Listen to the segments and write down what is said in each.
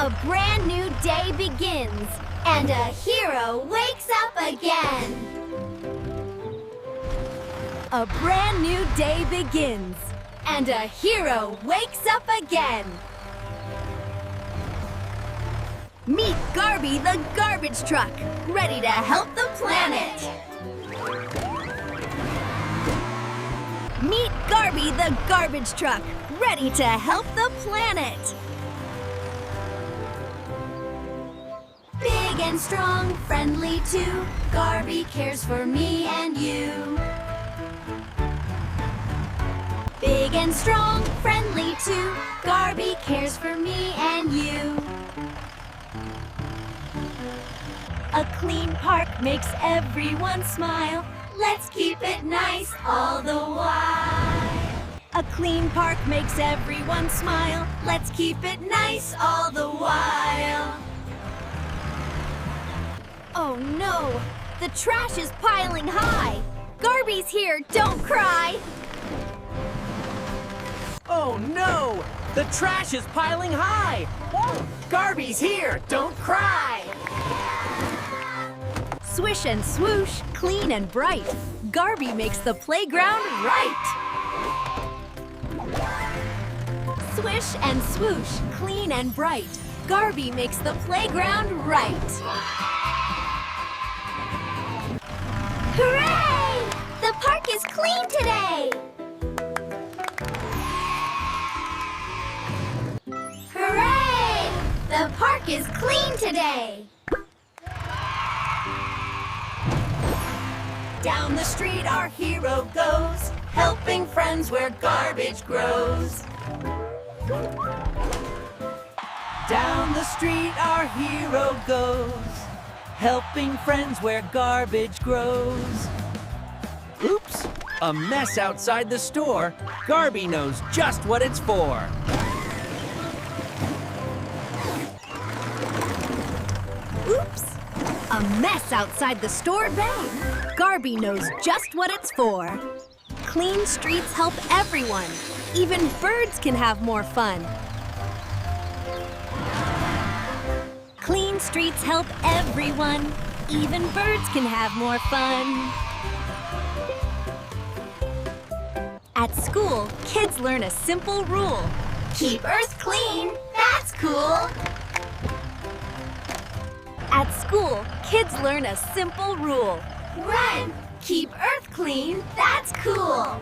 A brand new day begins, and a hero wakes up again. A brand new day begins, and a hero wakes up again. Meet Garby the garbage truck, ready to help the planet. Meet Garby the garbage truck, ready to help the planet. Big and strong, friendly too, Garby cares for me and you. Big and strong, friendly too, Garby cares for me and you. A clean park makes everyone smile. Let's keep it nice all the while. A clean park makes everyone smile. Let's keep it nice all the while. Oh no! The trash is piling high! Garby's here, don't cry! Oh no! The trash is piling high! Garby's here, don't cry! Swish and swoosh, clean and bright. Garby makes the playground right. Swish and swoosh, clean and bright. Garby makes the playground right. Hooray! The park is clean today! Hooray! The park is clean today! Down the street our hero goes, helping friends where garbage grows. Down the street our hero goes, helping friends where garbage grows. Oops! A mess outside the store. Garby knows just what it's for. Oops! A mess outside the store bang. Garby knows just what it's for. Clean streets help everyone. Even birds can have more fun. Clean streets help everyone. Even birds can have more fun. At school, kids learn a simple rule. Keep Earth clean, that's cool. At school, kids learn a simple rule. Run! Keep Earth clean, that's cool.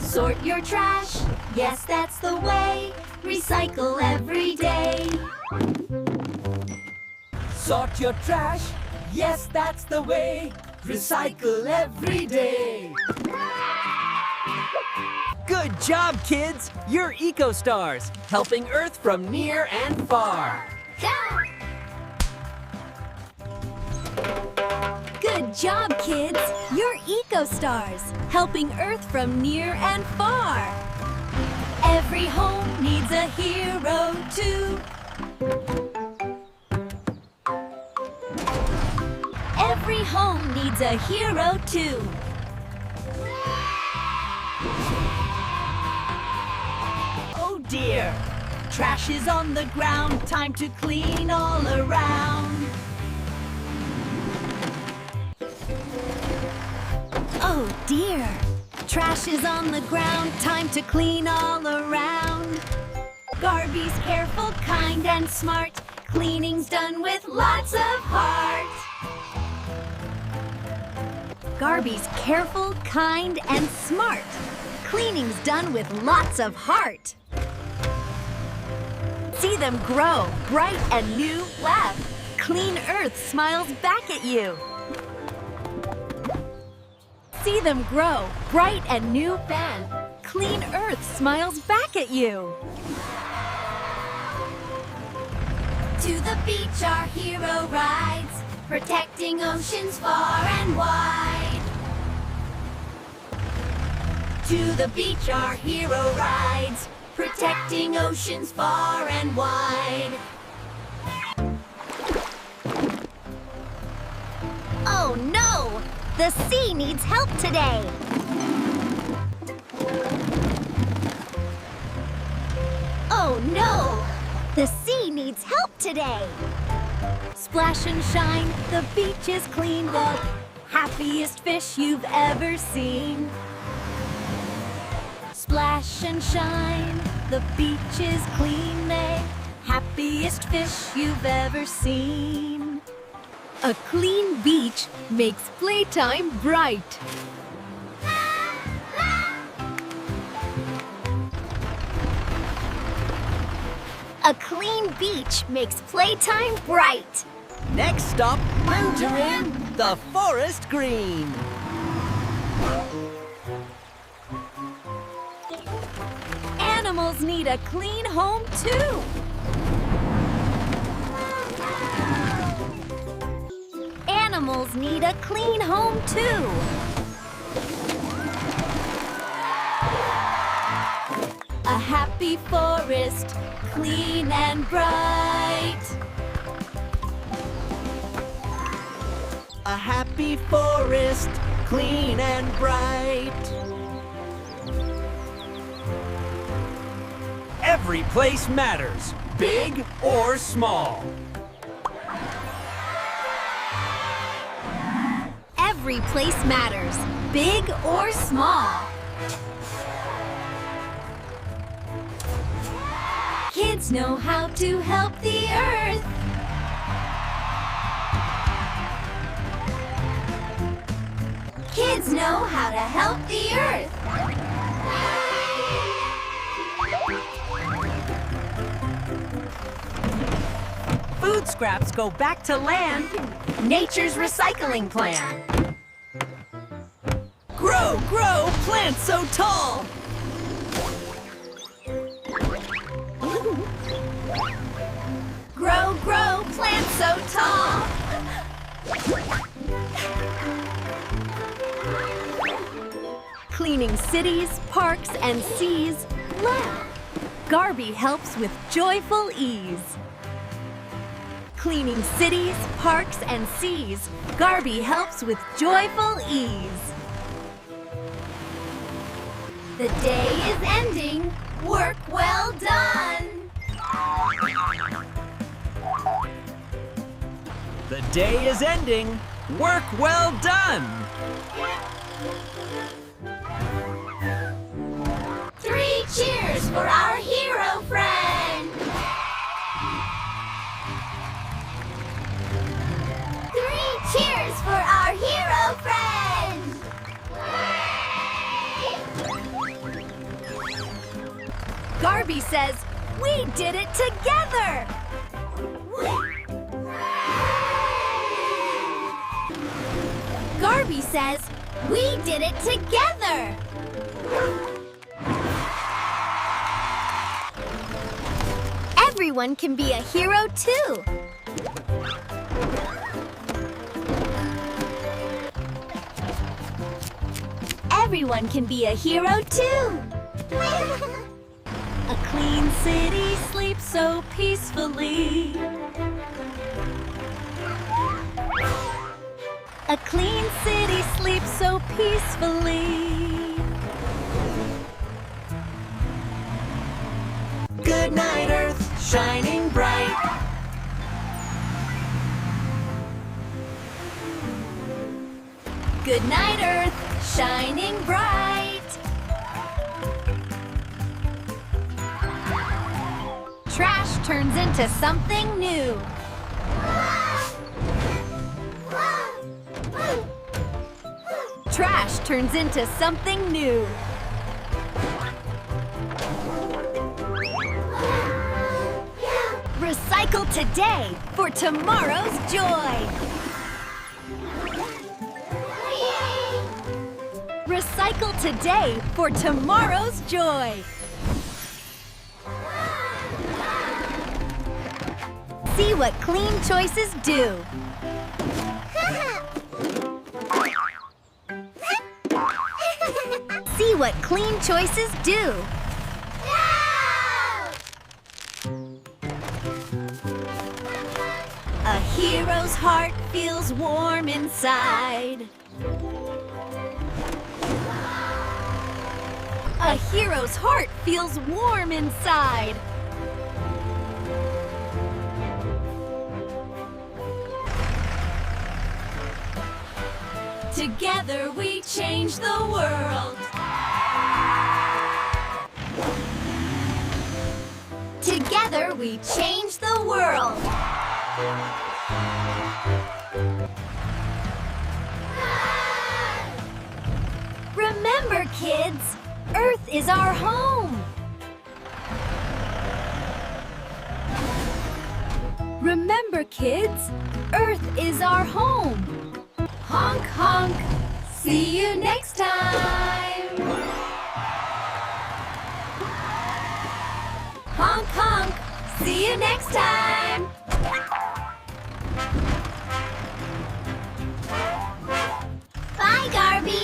Sort your trash, yes, that's the way. Recycle every day. Sort your trash, yes, that's the way. Recycle every day. Good job, kids! You're eco-stars, helping Earth from near and far. Good job, kids! You're eco-stars, helping Earth from near and far. Every home needs a hero too. Every home needs a hero too. Oh dear! Trash is on the ground, time to clean all around. Oh dear! Trash is on the ground, time to clean all around. Garby's careful, kind, and smart. Cleaning's done with lots of heart. Garby's careful, kind, and smart. Cleaning's done with lots of heart. See them grow, bright and new. Laugh. Clean Earth smiles back at you. See them grow, bright and new. Fan. Clean Earth smiles back at you. To the beach our hero rides, protecting oceans far and wide. To the beach our hero rides, protecting oceans far and wide. Oh no! The sea needs help today! Oh no! The sea needs help today. Splash and shine, the beach is clean. The happiest fish you've ever seen. Splash and shine, the beach is clean. The happiest fish you've ever seen. A clean beach makes playtime bright. A clean beach makes playtime bright. Next stop, entering the forest green. Animals need a clean home too. Animals need a clean home too. A happy forest, clean and bright. A happy forest, clean and bright. Every place matters, big or small. Every place matters, big or small. Kids know how to help the earth. Kids know how to help the earth. Food scraps go back to land. Nature's recycling plan. Grow, grow, plants so tall. Grow, grow, plants so tall. Cleaning cities, parks, and seas. Garby helps with joyful ease. Cleaning cities, parks, and seas. Garby helps with joyful ease. The day is ending. Work well done. The day is ending. Work well done. 3 cheers for our hero friend. 3 cheers for our hero friend. Garby says, "We did it together." Garby says, "We did it together." Everyone can be a hero too. Everyone can be a hero too. A clean city sleeps so peacefully. A clean city sleeps so peacefully. Good night, Earth, shining bright. Good night, Earth, shining bright. Trash turns into something new. Trash turns into something new. Recycle today for tomorrow's joy. Recycle today for tomorrow's joy. See what clean choices do. See what clean choices do. A hero's heart feels warm inside. A hero's heart feels warm inside. Together we change the world. Together we change the world. Remember, kids, Earth is our home. Remember, kids, Earth is our home. Honk, honk. See you next time. Honk, honk. See you next time. Bye, Garby.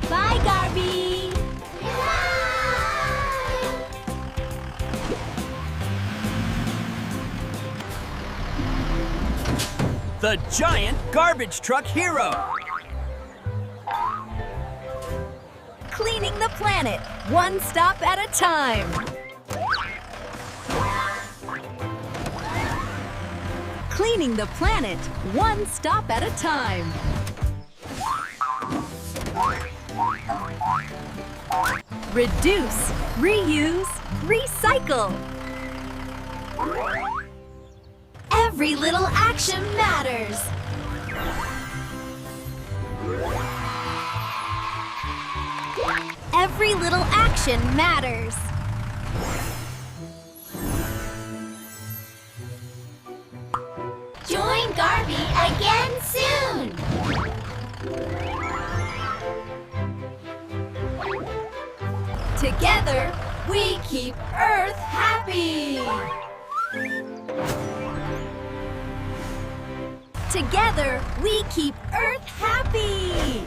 Bye, Garby. The giant garbage truck hero. Cleaning the planet, one stop at a time. Cleaning the planet, one stop at a time. Reduce, reuse, recycle. Every little action matters. Every little action matters. Join Garby again soon. Together, we keep Earth happy. Together, we keep Earth happy.